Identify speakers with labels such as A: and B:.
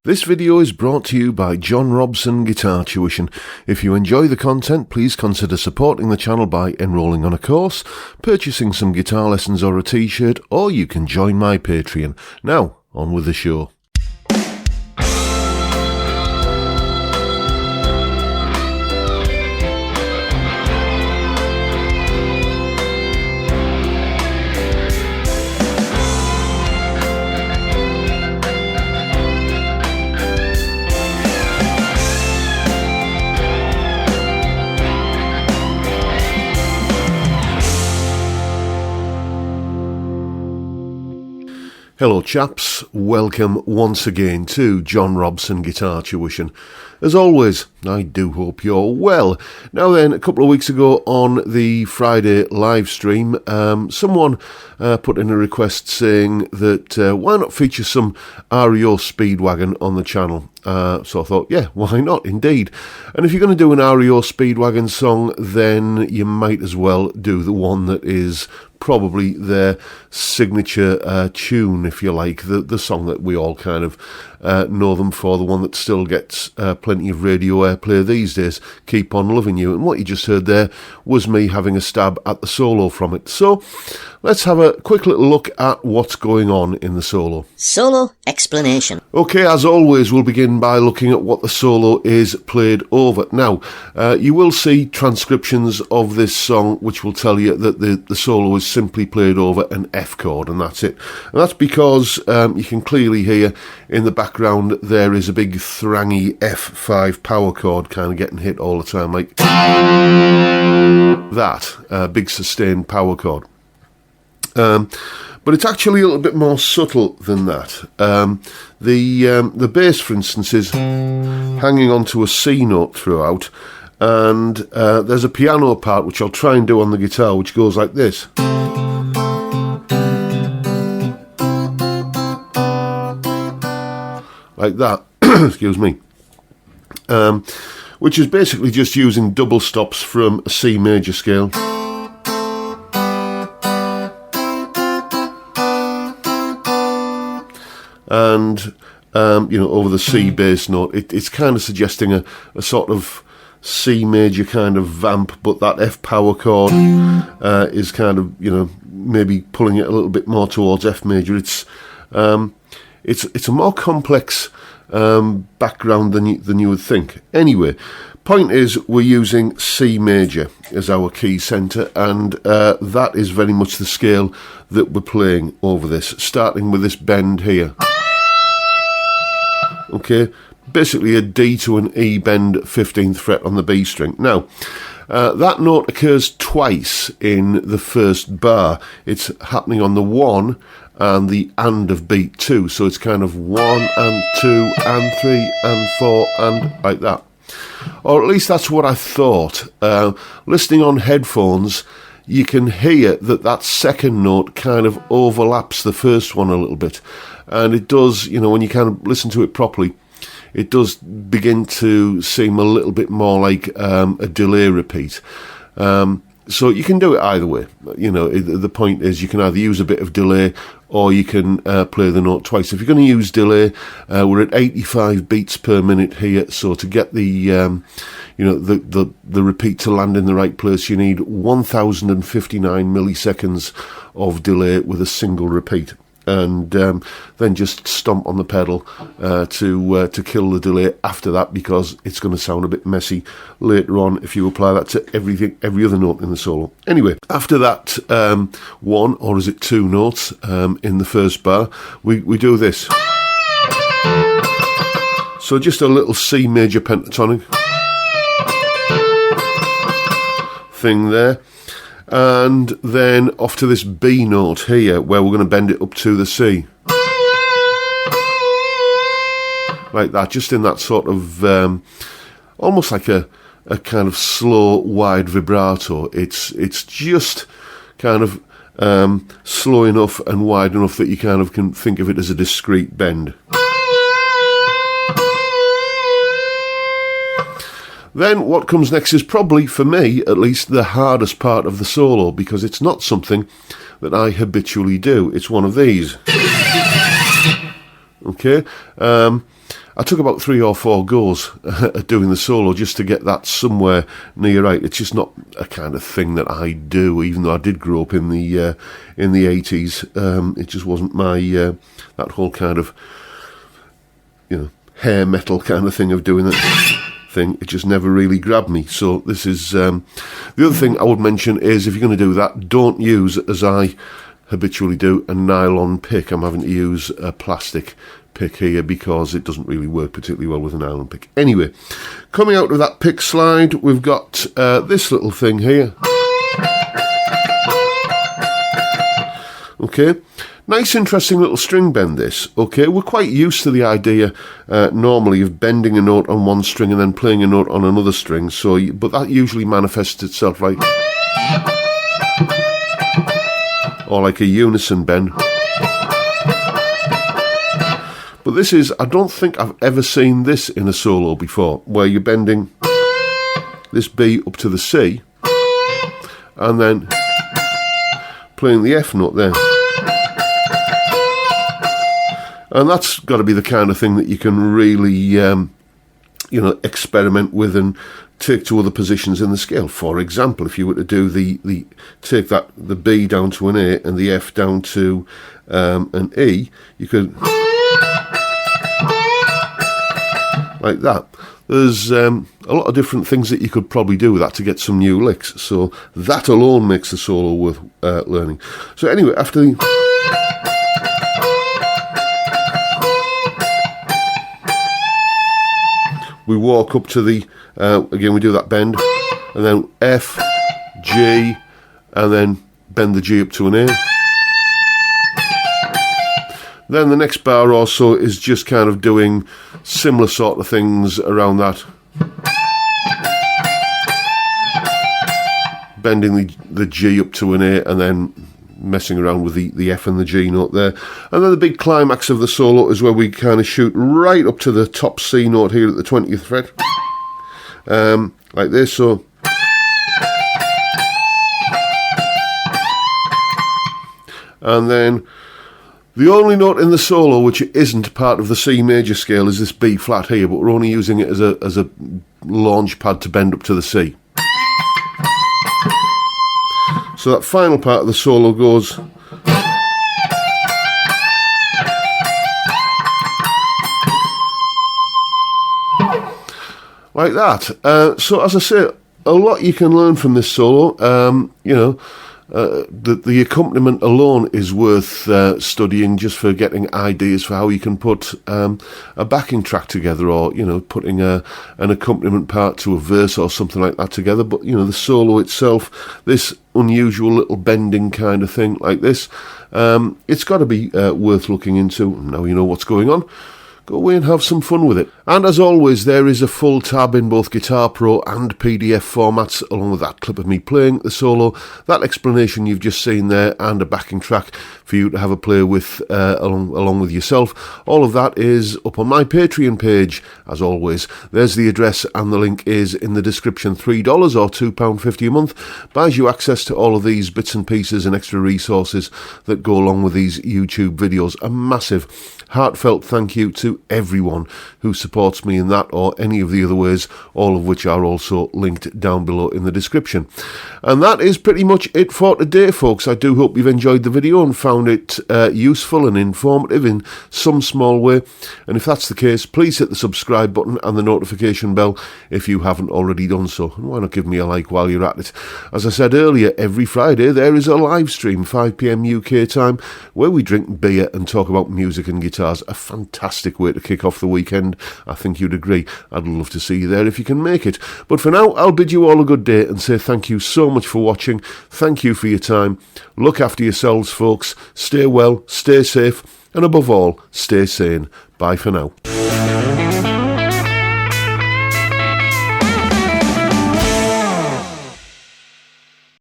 A: This video is brought to you by John Robson Guitar Tuition. If you enjoy the content, please consider supporting the channel by enrolling on a course, purchasing some guitar lessons or a t-shirt, or you can join my Patreon. Now, on with the show. Hello chaps, welcome once again to John Robson Guitar Tuition. As always, I do hope you're well. Now then, a couple of weeks ago on the Friday live stream, someone put in a request saying that why not feature some REO Speedwagon on the channel. So I thought, yeah, why not, indeed. And if you're going to do an REO Speedwagon song, then you might as well do the one that is probably their signature tune, if you like, the song that we all kind of know them for, the one that still gets plenty of radio airplay these days, Keep On Loving You. And what you just heard there was me having a stab at the solo from it. So let's have a quick little look at what's going on in the solo.
B: Solo explanation.
A: Okay, as always, we'll begin by looking at what the solo is played over. Now, you will see transcriptions of this song which will tell you that the solo is simply played over an F chord, and that's it. And that's because you can clearly hear in the background there is a big thrangy F5 power chord kind of getting hit all the time, like that, big sustained power chord. But it's actually a little bit more subtle than that. The bass, for instance, is hanging onto a C note throughout, and there's a piano part which I'll try and do on the guitar, which goes like this. Like that, excuse me. Which is basically just using double stops from a C major scale. And, over the C bass note, it's kind of suggesting a sort of C major kind of vamp, but that F power chord is kind of, maybe pulling it a little bit more towards F major. It's a more complex background than you would think. Anyway, point is we're using C major as our key centre, and that is very much the scale that we're playing over this, starting with this bend here. Okay, basically a D to an E bend 15th fret on the B string. Now, that note occurs twice in the first bar. It's happening on the 1 and the and of beat 2, so it's kind of 1 and 2 and 3 and 4 and like that. Or at least that's what I thought. Listening on headphones, you can hear that second note kind of overlaps the first one a little bit. And it does, when you kind of listen to it properly, it does begin to seem a little bit more like a delay repeat. So you can do it either way. The point is you can either use a bit of delay or you can play the note twice. If you're going to use delay, we're at 85 beats per minute here. So to get the repeat to land in the right place, you need 1059 milliseconds of delay with a single repeat. And then just stomp on the pedal to kill the delay after that, because it's going to sound a bit messy later on if you apply that to every other note in the solo. Anyway, after that one, or is it two notes in the first bar, we do this. So just a little C major pentatonic thing there. And then off to this B note here, where we're going to bend it up to the C. Like that, just in that sort of, almost like a kind of slow, wide vibrato. It's just kind of slow enough and wide enough that you kind of can think of it as a discrete bend. Then what comes next is probably, for me at least, the hardest part of the solo, because it's not something that I habitually do. It's one of these. Okay? I took about 3 or 4 goes at doing the solo just to get that somewhere near right. It's just not a kind of thing that I do, even though I did grow up in the 80s. It just wasn't my that whole kind of, you know, hair metal kind of thing of doing that thing. It just never really grabbed me. So this is the other thing I would mention is, if you're going to do that, don't use, as I habitually do, a nylon pick. I'm having to use a plastic pick here because it doesn't really work particularly well with an nylon pick. Anyway, coming out of that pick slide, we've got this little thing here. Okay, nice interesting little string bend this. Okay, we're quite used to the idea normally of bending a note on one string and then playing a note on another string, so but that usually manifests itself like, or like a unison bend. But this is, I don't think I've ever seen this in a solo before, where you're bending this B up to the C and then playing the F note there. And that's got to be the kind of thing that you can really, you know, experiment with and take to other positions in the scale. For example, if you were to do take the B down to an A and the F down to an E, you could, like that. There's a lot of different things that you could probably do with that to get some new licks. So that alone makes the solo worth learning. So anyway, after the... we walk up to the, again we do that bend, and then F, G, and then bend the G up to an A. Then the next bar also is just kind of doing similar sort of things around that. Bending the G up to an A and then messing around with the F and the G note there. And then the big climax of the solo is where we kind of shoot right up to the top C note here at the 20th fret. Like this, so. And then the only note in the solo which isn't part of the C major scale is this B flat here, but we're only using it as a launch pad to bend up to the C. So that final part of the solo goes like that. So as I say, a lot you can learn from this solo. You know, the accompaniment alone is worth studying just for getting ideas for how you can put a backing track together, or, you know, putting an accompaniment part to a verse or something like that together. But, you know, the solo itself, this unusual little bending kind of thing like this, it's got to be worth looking into. Now you know what's going on. Go away and have some fun with it. And as always, there is a full tab in both Guitar Pro and PDF formats, along with that clip of me playing the solo, that explanation you've just seen there, and a backing track for you to have a play with along with yourself. All of that is up on my Patreon page, as always. There's the address, and the link is in the description. $3 or £2.50 a month buys you access to all of these bits and pieces and extra resources that go along with these YouTube videos. A massive, heartfelt thank you to everyone who supports me in that or any of the other ways, all of which are also linked down below in the description. And that is pretty much it for today, folks. I do hope you've enjoyed the video and found it useful and informative in some small way. And if that's the case, please hit the subscribe button and the notification bell if you haven't already done so. And why not give me a like while you're at it? As I said earlier, every Friday there is a live stream, 5 PM UK time, where we drink beer and talk about music and guitars. A fantastic way to kick off the weekend. I think you'd agree. I'd love to see you there if you can make it. But for now, I'll bid you all a good day and say thank you so much for watching. Thank you for your time. Look after yourselves, folks. Stay well, stay safe, and above all, stay sane. Bye for now.